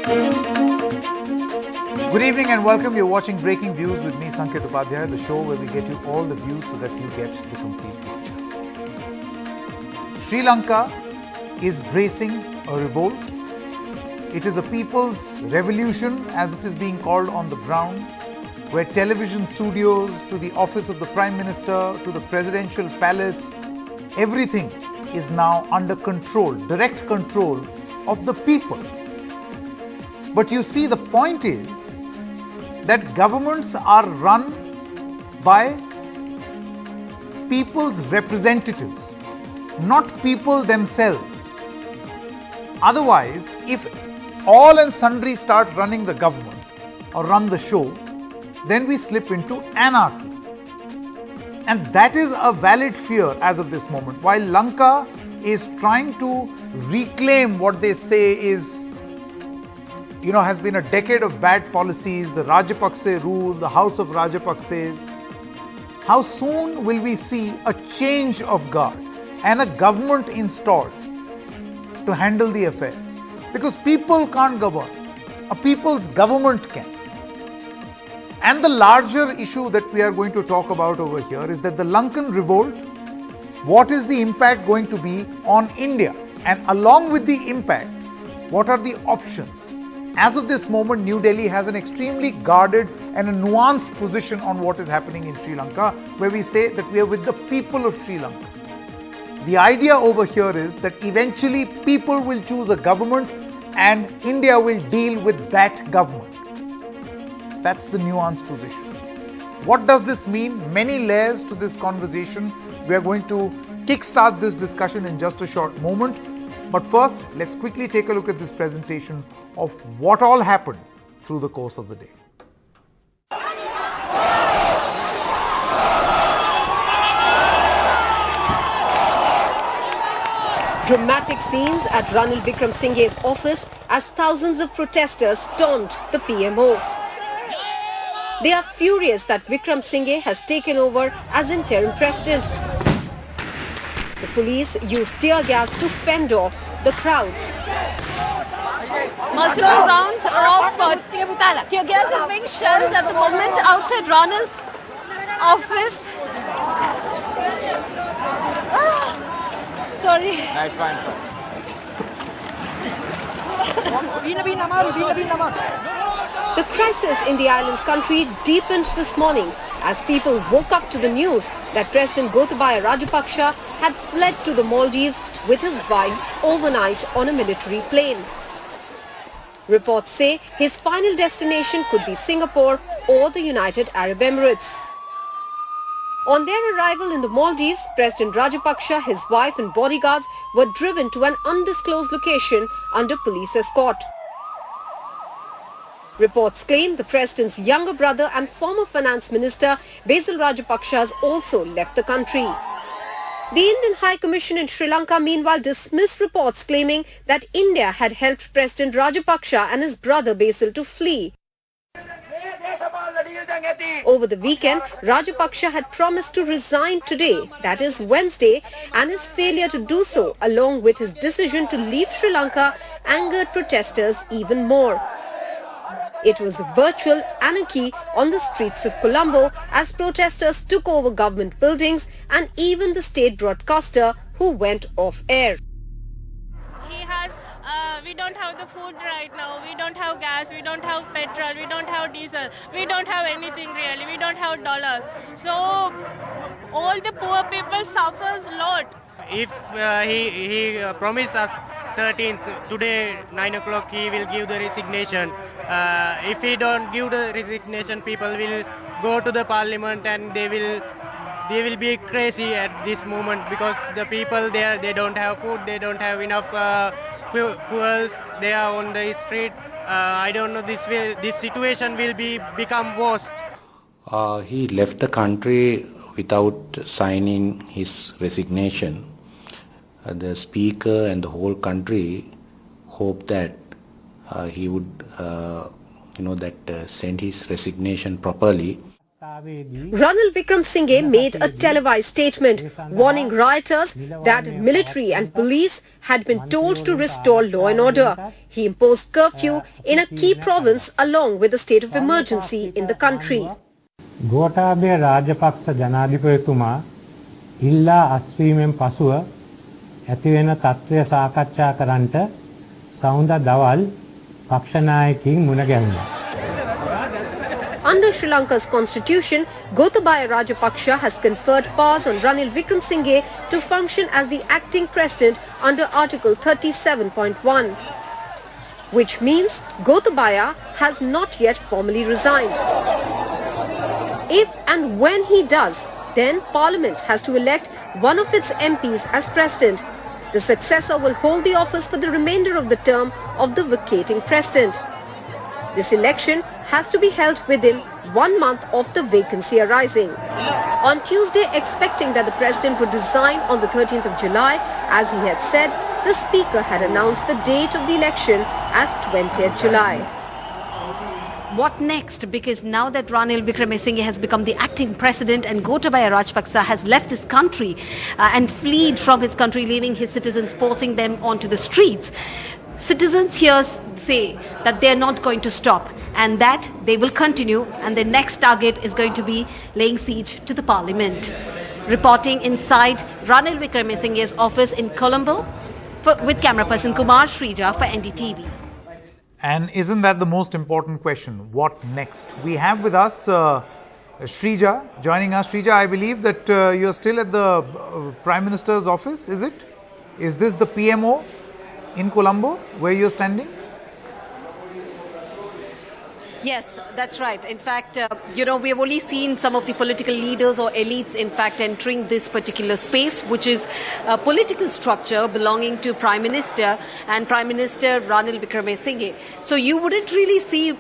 Good evening and welcome. You're watching Breaking Views with me, Droupadi, the show where we get you all the views so that you get the complete picture. Sri Lanka is bracing a revolt. It is a people's revolution, as it is being called on the ground, where television studios, to the office of the Prime Minister, to the presidential palace, everything is now under control, direct control of the people. But you see, the point is that governments are run by people's representatives, not people themselves. Otherwise, if all and sundry start running the government or run the show, then we slip into anarchy. And that is a valid fear as of this moment. While Lanka is trying to reclaim what they say is, has been a decade of bad policies, the Rajapakse rule, the house of Rajapakses. How soon will we see a change of guard and a government installed to handle the affairs? Because people can't govern. A people's government can. And the larger issue that we are going to talk about over here is that the Lankan revolt, what is the impact going to be on India? And along with the impact, what are the options? As of this moment, New Delhi has an extremely guarded and a nuanced position on what is happening in Sri Lanka, where we say that we are with the people of Sri Lanka. The idea over here is that eventually people will choose a government and India will deal with that government. That's the nuanced position. What does this mean? Many layers to this conversation. We are going to kickstart this discussion in just a short moment. But first, let's quickly take a look at this presentation of what all happened through the course of the day. Dramatic scenes at Ranil Wickremesinghe's office as thousands of protesters stormed the PMO. They are furious that Wickremesinghe has taken over as interim president. The police used tear gas to fend off the crowds. Multiple rounds of tear gas is being shelled at the moment outside Ranil's office. Sorry. Nice, fine. The crisis in the island country deepened this morning as people woke up to the news that President Gotabaya Rajapaksa had fled to the Maldives with his wife overnight on a military plane. Reports say his final destination could be Singapore or the United Arab Emirates. On their arrival in the Maldives, President Rajapaksa, his wife and bodyguards were driven to an undisclosed location under police escort. Reports claim the president's younger brother and former finance minister Basil Rajapaksa has also left the country. The Indian High Commission in Sri Lanka meanwhile dismissed reports claiming that India had helped President Rajapaksa and his brother Basil to flee. Over the weekend, Rajapaksa had promised to resign today, that is Wednesday, and his failure to do so along with his decision to leave Sri Lanka angered protesters even more. It was virtual anarchy on the streets of Colombo as protesters took over government buildings and even the state broadcaster who went off air. We don't have the food right now, we don't have gas, we don't have petrol, we don't have diesel, we don't have anything really, we don't have dollars. So all the poor people suffers a lot. If he promised us 13th, today 9 o'clock he will give the resignation. If he don't give the resignation, people will go to the parliament and they will be crazy at this moment because the people there, they don't have food, they don't have enough fuels, they are on the street. I don't know, this situation will become worse. He left the country without signing his resignation. The speaker and the whole country hope that he would send his resignation properly. Ranil Wickremesinghe made a televised statement warning rioters that military and police had been told to restore law and order. He imposed curfew in a key province along with a state of emergency in the country. Gotabaya Rajapaksa ජනාධිපතිතුමා ඉල්ලා අස්වීමෙන් පසුව ඇතිවෙන තත්ත්වය සාකච්ඡා කරන්නට සවුන්ද දවල් පක්ෂ නායකයින් මුණ ගැහුණා. Under Sri Lanka's constitution, Gotabaya Rajapaksa has conferred powers on Ranil Wickremesinghe to function as the acting president under Article 37.1, which means Gotabaya has not yet formally resigned. If and when he does, then Parliament has to elect one of its MPs as president. The successor will hold the office for the remainder of the term of the vacating president. This election has to be held within 1 month of the vacancy arising. On Tuesday, expecting that the president would resign on the 13th of July, as he had said, the speaker had announced the date of the election as 20th July. What next? Because now that Ranil Wickremesinghe has become the acting president and Gotabaya Rajapaksa has left his country and fled from his country, leaving his citizens, forcing them onto the streets, citizens here say that they are not going to stop and that they will continue, and their next target is going to be laying siege to the parliament. Reporting inside Ranil Wickremesinghe's office in Colombo with camera person Kumar Srija for NDTV. And isn't that the most important question? What next? We have with us Srija joining us. Srija, I believe that you're still at the Prime Minister's office, is it? Is this the PMO in Colombo where you're standing? Yes, that's right. In fact, we have only seen some of the political leaders or elites, in fact, entering this particular space, which is a political structure belonging to Prime Minister and Prime Minister Ranil Wickremesinghe. So you wouldn't really see,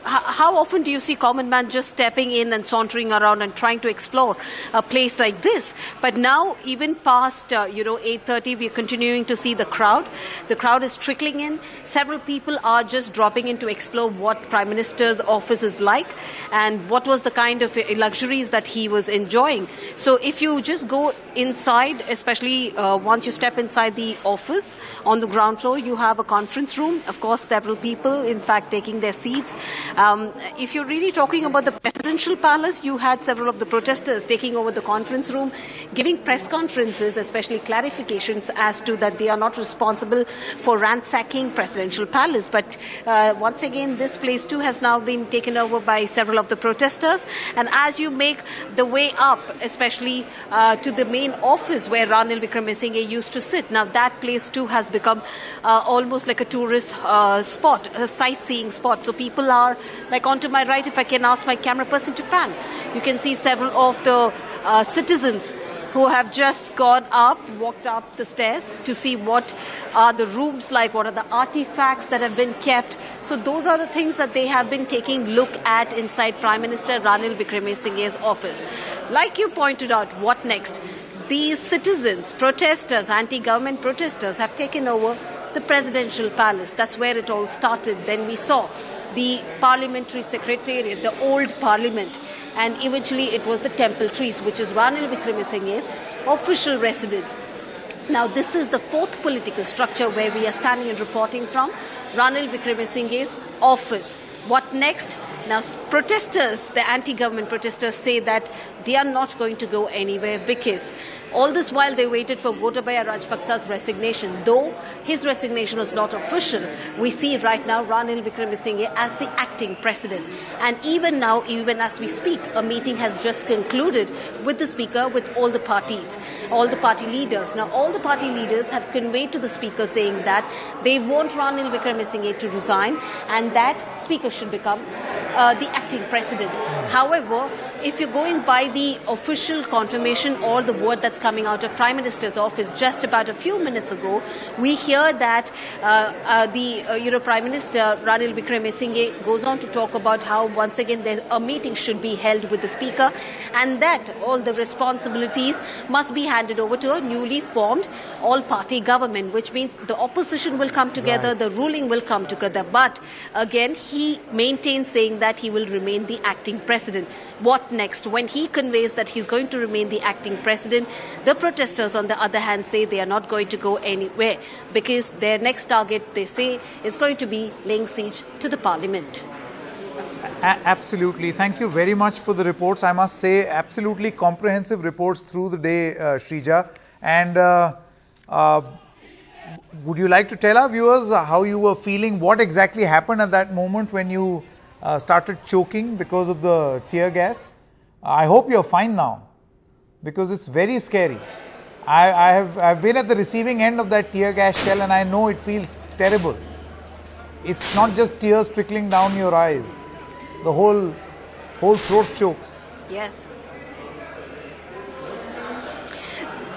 how often do you see common man just stepping in and sauntering around and trying to explore a place like this? But now, even past, 8:30, we are continuing to see the crowd. The crowd is trickling in. Several people are just dropping in to explore what Prime Minister's office is like and what was the kind of luxuries that he was enjoying. So if you just go inside, especially once you step inside the office, on the ground floor, you have a conference room. Of course, several people, in fact, taking their seats. If you're really talking about the presidential palace, you had several of the protesters taking over the conference room, giving press conferences, especially clarifications as to that they are not responsible for ransacking presidential palace. But once again, this place too has now been taken over by several of the protesters. And as you make the way up, especially to the main office where Ranil Wickremesinghe used to sit, now that place too has become almost like a tourist spot, a sightseeing spot. So people are, like onto my right, if I can ask my camera person to pan, you can see several of the citizens who have just walked up the stairs to see what are the rooms like, what are the artifacts that have been kept. So those are the things that they have been taking look at inside Prime Minister Ranil Wickremesinghe's office. Like you pointed out, what next? These citizens, protesters, anti-government protesters have taken over the presidential palace. That's where it all started. Then we saw the parliamentary secretariat, the old parliament, and eventually it was the Temple Trees, which is Ranil Wickremesinghe's official residence. Now this is the fourth political structure where we are standing and reporting from, Ranil Wickremesinghe's office. What next? Now protesters, the anti-government protesters, say that they are not going to go anywhere because all this while they waited for Gotabaya Rajapaksa's resignation. Though his resignation was not official, we see right now Ranil Wickremesinghe as the acting president. And even now, even as we speak, a meeting has just concluded with the speaker, with all the parties, all the party leaders. Now all the party leaders have conveyed to the speaker saying that they want Ranil Wickremesinghe to resign and that speaker should become the acting president. However, if you're going by the official confirmation or the word that's coming out of Prime Minister's office just about a few minutes ago, we hear that Prime Minister Ranil Wickremesinghe goes on to talk about how once again a meeting should be held with the Speaker, and that all the responsibilities must be handed over to a newly formed all-party government, which means the opposition will come together, the ruling will come together. But again, he maintains saying that he will remain the acting president. What next? When he conveys that he's going to remain the acting president, the protesters on the other hand say they are not going to go anywhere because their next target, they say, is going to be laying siege to the parliament. Absolutely. Thank you very much for the reports. I must say, absolutely comprehensive reports through the day, Shrija. And would you like to tell our viewers how you were feeling? What exactly happened at that moment when you started choking because of the tear gas? I hope you're fine now, because it's very scary. I've been at the receiving end of that tear gas shell, and I know it feels terrible. It's not just tears trickling down your eyes. The whole throat chokes. Yes.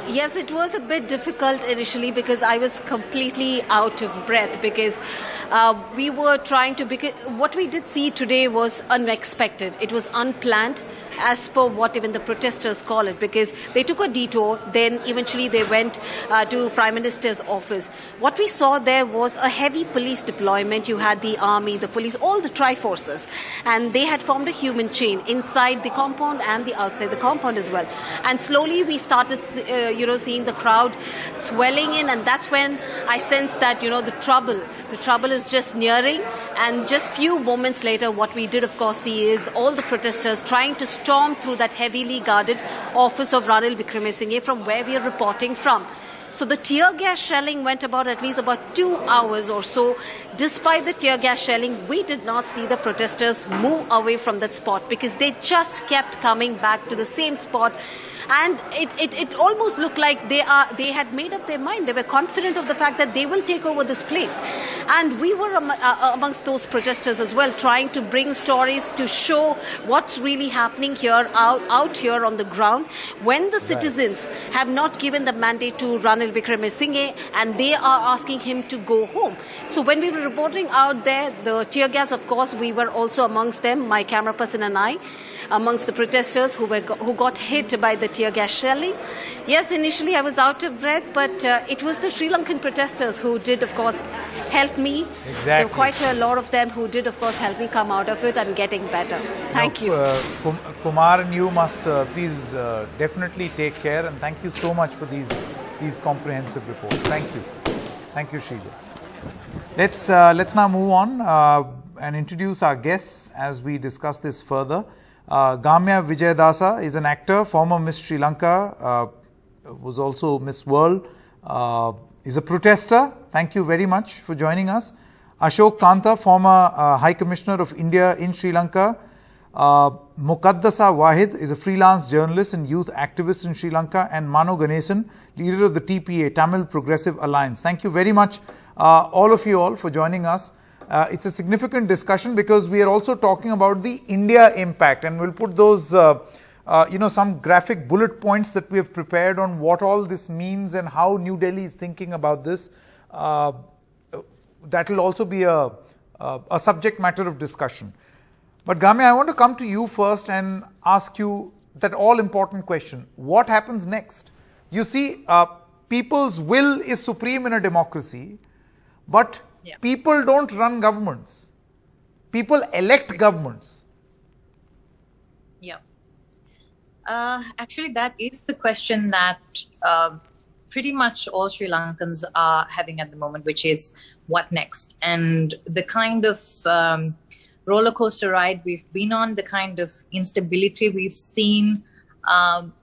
Yes, it was a bit difficult initially because I was completely out of breath because we were trying to, because what we did see today was unexpected. It was unplanned as per what even the protesters call it, because they took a detour, then eventually they went to Prime Minister's office. What we saw there was a heavy police deployment. You had the army, the police, all the tri-forces, and they had formed a human chain inside the compound and the outside the compound as well. And slowly we started seeing the crowd swelling in, and that's when I sensed that, the trouble is just nearing. And just few moments later, what we did, of course, see is all the protesters trying to storm through that heavily guarded office of Ranil Wickremesinghe from where we are reporting from. So the tear gas shelling went at least about 2 hours or so. Despite the tear gas shelling, we did not see the protesters move away from that spot because they just kept coming back to the same spot. And it almost looked like they had made up their mind. They were confident of the fact that they will take over this place. And we were amongst those protesters as well, trying to bring stories to show what's really happening here, out here on the ground, when the citizens have not given the mandate to Ranil Wickremesinghe and they are asking him to go home. So when we were reporting out there, the tear gas, of course, we were also amongst them, my camera person and I, amongst the protesters who got hit by the tear gas shelling. Yes, initially I was out of breath, but it was the Sri Lankan protesters who did, of course, help me. Exactly. There were quite a lot of them who did, of course, help me come out of it and getting better. Thank you. Kumar and you must please definitely take care, and thank you so much for these comprehensive reports. Thank you. Thank you, Shrija. Let's now move on and introduce our guests as we discuss this further. Gamya Vijayadasa is an actor, former Miss Sri Lanka, was also Miss World, is a protester. Thank you very much for joining us. Ashok Kanta, former High Commissioner of India in Sri Lanka. Mukaddasa Wahid is a freelance journalist and youth activist in Sri Lanka. And Mano Ganesan, leader of the TPA, Tamil Progressive Alliance. Thank you very much, all of you all, for joining us. It's a significant discussion because we are also talking about the India impact, and we'll put those, some graphic bullet points that we have prepared on what all this means and how New Delhi is thinking about this. That will also be a subject matter of discussion. But Gamya, I want to come to you first and ask you that all-important question. What happens next? You see, people's will is supreme in a democracy, but people don't run governments. People elect governments. Yeah. Actually, that is the question that pretty much all Sri Lankans are having at the moment, which is what next? And the kind of roller coaster ride we've been on, the kind of instability we've seen,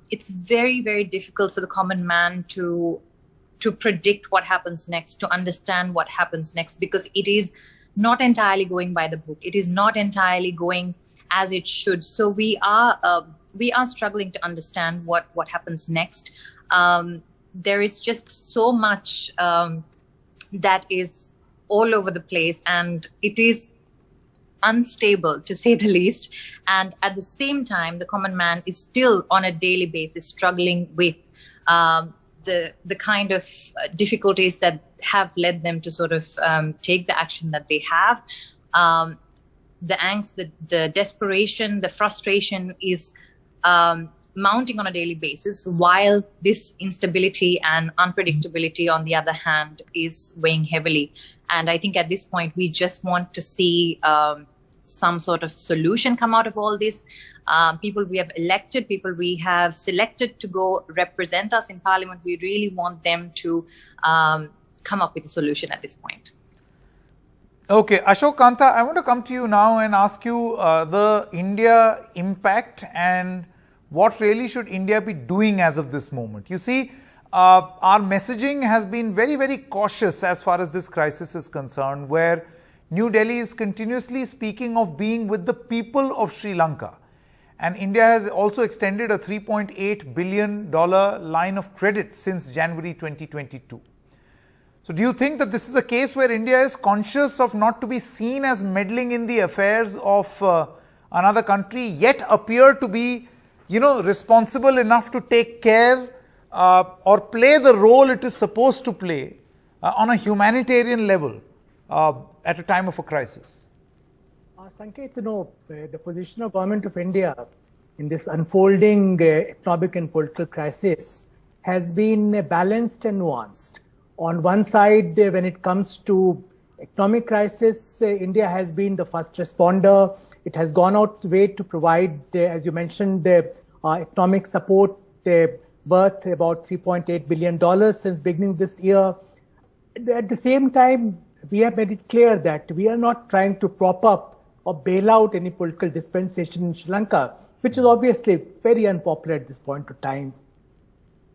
it's very, very difficult for the common man to predict what happens next, to understand what happens next, because it is not entirely going by the book. It is not entirely going as it should. So we are struggling to understand what happens next. There is just so much that is all over the place, and it is unstable, to say the least. And at the same time, the common man is still on a daily basis struggling with the kind of difficulties that have led them to sort of take the action that they have. The angst, the desperation, the frustration is mounting on a daily basis, while this instability and unpredictability, on the other hand, is weighing heavily. And I think at this point, we just want to see some sort of solution come out of all this. People we have elected, people we have selected to go represent us in Parliament, we really want them to come up with a solution at this point. Okay, Ashok Kanta, I want to come to you now and ask you the India impact and what really should India be doing as of this moment. You see, our messaging has been very, very cautious as far as this crisis is concerned, where New Delhi is continuously speaking of being with the people of Sri Lanka. And India has also extended a $3.8 billion line of credit since January 2022. So do you think that this is a case where India is conscious of not to be seen as meddling in the affairs of another country, yet appear to be, responsible enough to take care or play the role it is supposed to play on a humanitarian level at a time of a crisis? Sanket, the position of Government of India in this unfolding economic and political crisis has been balanced and nuanced. On one side, when it comes to economic crisis, India has been the first responder. It has gone out of its way to provide, as you mentioned, economic support worth about $3.8 billion since beginning this year. At the same time, we have made it clear that we are not trying to prop up or bail out any political dispensation in Sri Lanka, which is obviously very unpopular at this point of time.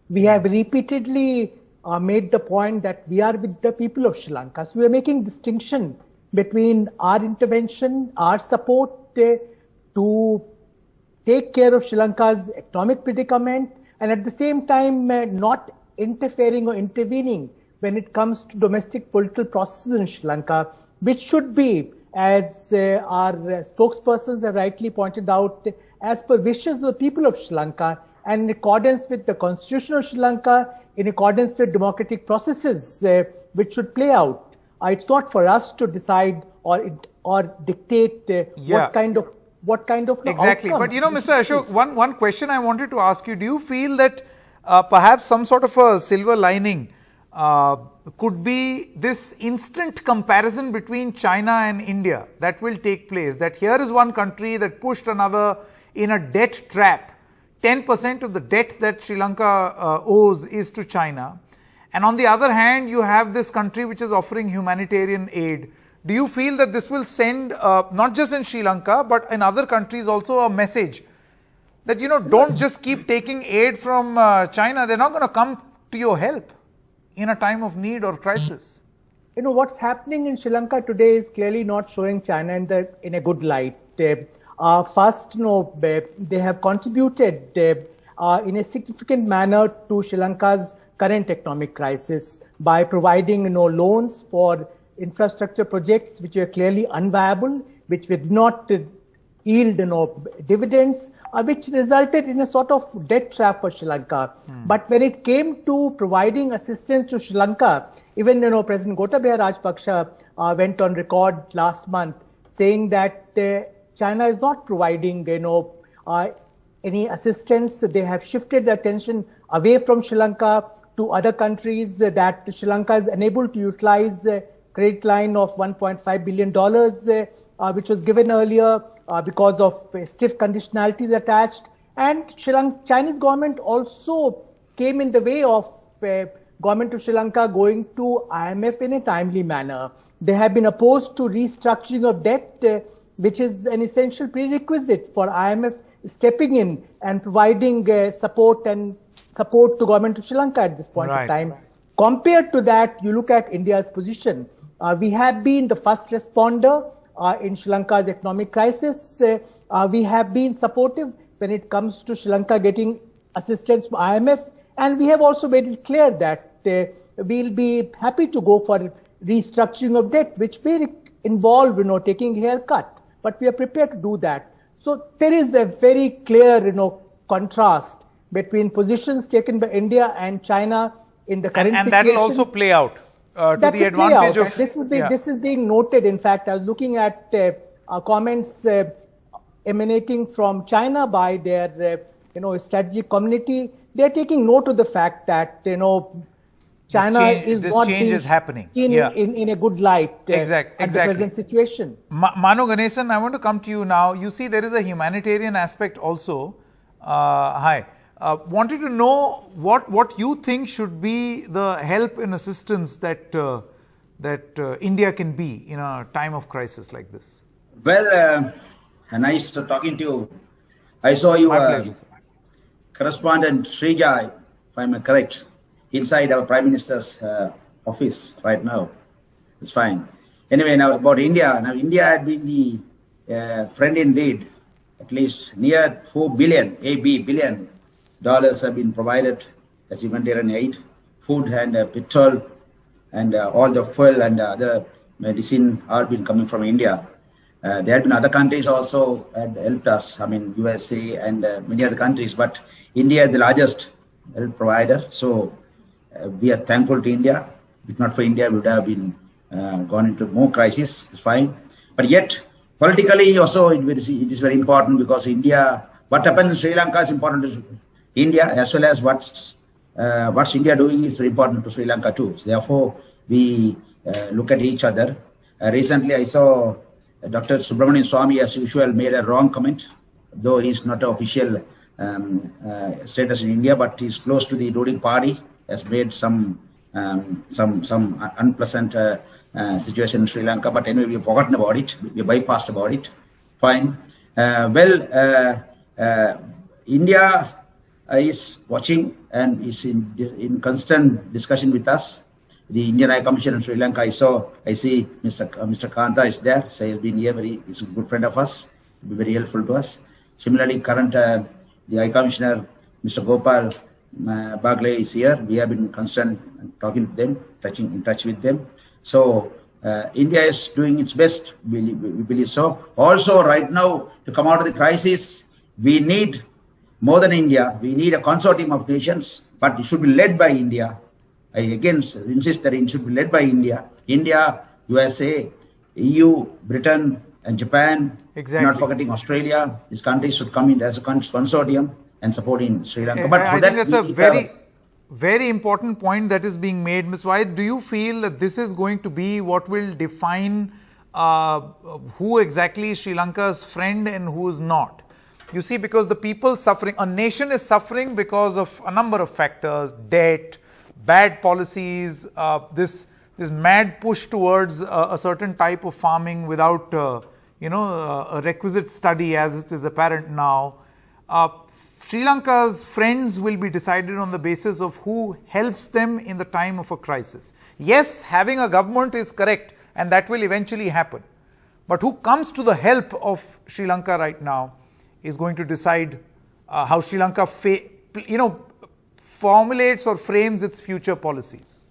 We have repeatedly made the point that we are with the people of Sri Lanka. So we are making distinction between our intervention, our support to take care of Sri Lanka's economic predicament, and at the same time not interfering or intervening when it comes to domestic political processes in Sri Lanka, which should be, as our spokespersons have rightly pointed out, as per wishes of the people of Sri Lanka and in accordance with the constitution of Sri Lanka, in accordance with democratic processes which should play out. It's not for us to decide or dictate what kind of exactly. outcomes. But Mr. Ashok, one question I wanted to ask you: do you feel that perhaps some sort of a silver lining could be this instant comparison between China and India that will take place? That here is one country that pushed another in a debt trap. 10% of the debt that Sri Lanka owes is to China. And on the other hand, you have this country which is offering humanitarian aid. Do you feel that this will send, not just in Sri Lanka, but in other countries also, a message that, don't just keep taking aid from China. They're not going to come to your help in a time of need or crisis? What's happening in Sri Lanka today is clearly not showing China in a good light. First, they have contributed in a significant manner to Sri Lanka's current economic crisis by providing loans for infrastructure projects which are clearly unviable, which did not yield dividends, which resulted in a sort of debt trap for Sri Lanka. But when it came to providing assistance to Sri Lanka, even President Gotabaya Rajapaksa went on record last month saying that China is not providing any assistance. They have shifted the attention away from Sri Lanka to other countries, that Sri Lanka is unable to utilize the credit line of $1.5 billion, which was given earlier because of stiff conditionalities attached. And Chinese government also came in the way of government of Sri Lanka going to IMF in a timely manner. They have been opposed to restructuring of debt, which is an essential prerequisite for IMF stepping in and providing support to government of Sri Lanka at this point of time. Compared to that, you look at India's position. We have been the first responder in Sri Lanka's economic crisis. We have been supportive when it comes to Sri Lanka getting assistance from IMF, and we have also made it clear that we'll be happy to go for restructuring of debt, which may involve taking a haircut. but we are prepared to do that. So there is a very clear, contrast between positions taken by India and China in the current situation. And that will also play out to the advantage of... This is being noted. In fact, I was looking at comments emanating from China by their, strategic community. They are taking note of the fact that, China is not being seen in a good light at the present situation. Manu Ganesan, I want to come to you now. You see, there is a humanitarian aspect also. Hi. Wanted to know what you think should be the help and assistance that India can be in a time of crisis like this. Well, nice talking to you. I saw you, correspondent Srija, if I'm correct, inside our Prime Minister's office right now. It's fine. Anyway, now about India. Now, India had been the friend indeed. At least near $4 billion have been provided as humanitarian aid, food and petrol, and all the fuel and other medicine are been coming from India. There had been other countries also had helped us. I mean, USA and many other countries, but India is the largest help provider. So we are thankful to India. If not for India, we would have been gone into more crisis. It's fine, but yet politically also it is very important, because India, what happens in Sri Lanka is important to India, as well as what's India doing is very important to Sri Lanka too. So therefore, we look at each other. Recently, I saw Dr. Subramanian Swamy, as usual, made a wrong comment, though he's not an official status in India, but he's close to the ruling party, has made some unpleasant situation in Sri Lanka. But anyway, we've forgotten about it. We bypassed about it. Fine. India is watching and is in constant discussion with us. The Indian High Commissioner in Sri Lanka, I see Mr. Kanta is there. So he's been here, he's a good friend of us. He'll be very helpful to us. Similarly, the High Commissioner, Mr. Gopal Bagle is here. We have been constant talking to them, in touch with them. So India is doing its best. We believe so. Also, right now, to come out of the crisis, we need more than India. We need a consortium of nations, but it should be led by India. I again insist that it should be led by India. India, USA, EU, Britain, and Japan. Exactly. Not forgetting Australia. These countries should come in as a consortium and supporting Sri Lanka. But I think that's a very important point that is being made. Ms. White, do you feel that this is going to be what will define who exactly is Sri Lanka's friend and who is not? You see, because the people suffering, a nation is suffering because of a number of factors: debt, bad policies, this mad push towards a certain type of farming without a requisite study, as it is apparent now. Sri Lanka's friends will be decided on the basis of who helps them in the time of a crisis. Yes, having a government is correct, and that will eventually happen. But who comes to the help of Sri Lanka right now is going to decide how Sri Lanka formulates or frames its future policies.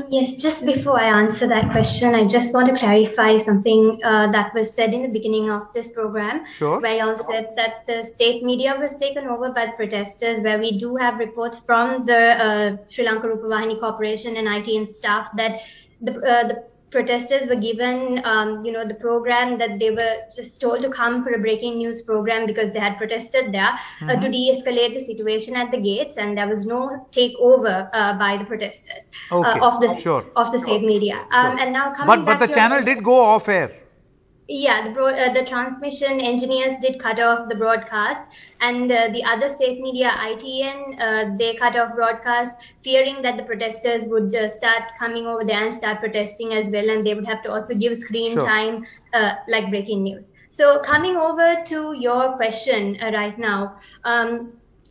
Yes, just before I answer that question, I just want to clarify something that was said in the beginning of this program. Sure. Where y'all said that the state media was taken over by the protesters, where we do have reports from the Sri Lanka Rupavahini Corporation and ITN staff that the protesters were given, the program that they were just told to come for a breaking news program because they had protested there to de-escalate the situation at the gates, and there was no takeover by the protesters of the state media. Sure. And now coming but the channel did go off air. Yeah, the transmission engineers did cut off the broadcast, and the other state media, ITN, they cut off broadcast, fearing that the protesters would start coming over there and start protesting as well, and they would have to also give screen time like breaking news. So coming over to your question right now,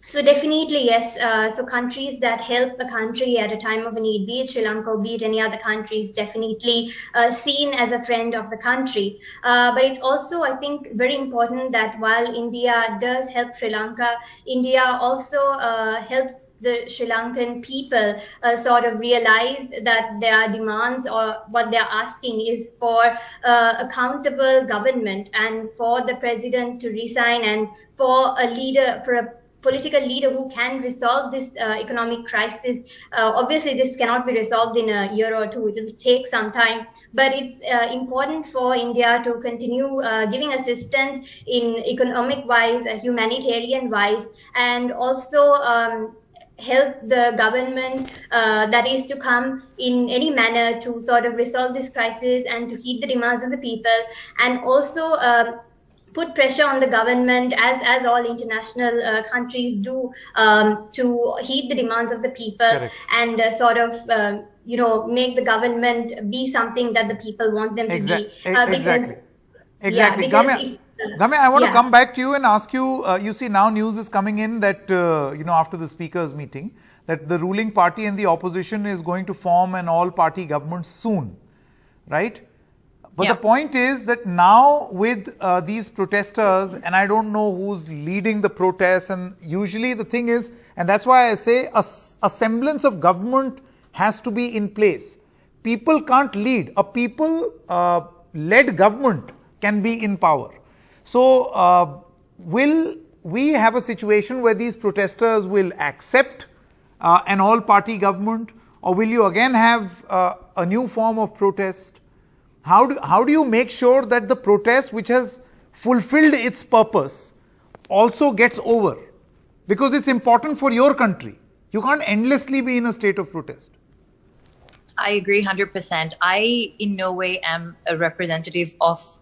so definitely, yes. So countries that help a country at a time of a need, be it Sri Lanka or be it any other countries, definitely seen as a friend of the country. But it's also, I think, very important that while India does help Sri Lanka, India also helps the Sri Lankan people sort of realize that their demands or what they're asking is for accountable government and for the president to resign and for a political leader who can resolve this economic crisis. Obviously, this cannot be resolved in a year or two. It will take some time. But it's important for India to continue giving assistance in economic-wise, humanitarian-wise, and also help the government that is to come in any manner to sort of resolve this crisis and to heed the demands of the people, and also put pressure on the government, as all international countries do, to heed the demands of the people. Correct. And sort of, make the government be something that the people want them to be. Exactly. Yeah, Gamya, I want to come back to you and ask you, you see now news is coming in that, after the speakers meeting, that the ruling party and the opposition is going to form an all-party government soon, right? But the point is that now with these protesters, and I don't know who's leading the protests, and usually the thing is, and that's why I say a semblance of government has to be in place. People can't lead. A people-led government can be in power. So will we have a situation where these protesters will accept an all-party government, or will you again have a new form of protest? How do you make sure that the protest which has fulfilled its purpose also gets over? Because it's important for your country. You can't endlessly be in a state of protest. I agree 100%. I in no way am a representative of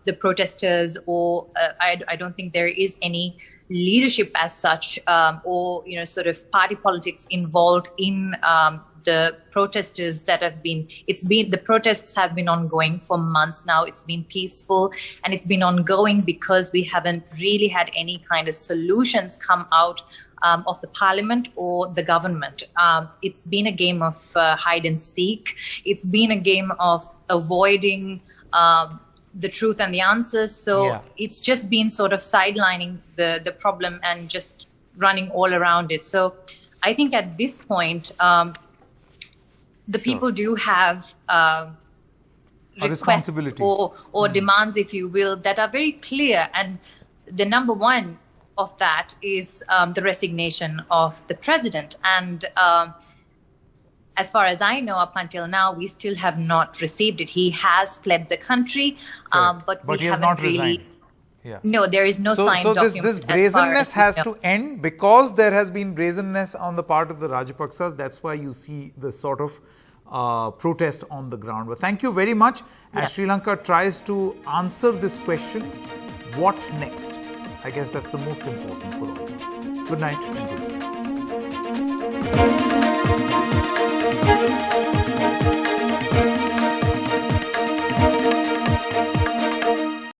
the protesters, or I don't think there is any leadership as such, or sort of party politics involved in the protesters that have been, the protests have been ongoing for months now. It's been peaceful and it's been ongoing because we haven't really had any kind of solutions come out of the parliament or the government. It's been a game of hide and seek. It's been a game of avoiding the truth and the answers. So it's just been sort of sidelining the problem and just running all around it. So I think at this point, the people do have requests or demands, if you will, that are very clear. And the number one of that is the resignation of the president. And as far as I know, up until now, we still have not received it. He has fled the country, but we haven't really... No, there is no signed document. So this brazenness has to end, because there has been brazenness on the part of the Rajapaksas. That's why you see the sort of protest on the ground. But thank you very much. As Sri Lanka tries to answer this question, what next? I guess that's the most important for all of us. Good night and good night.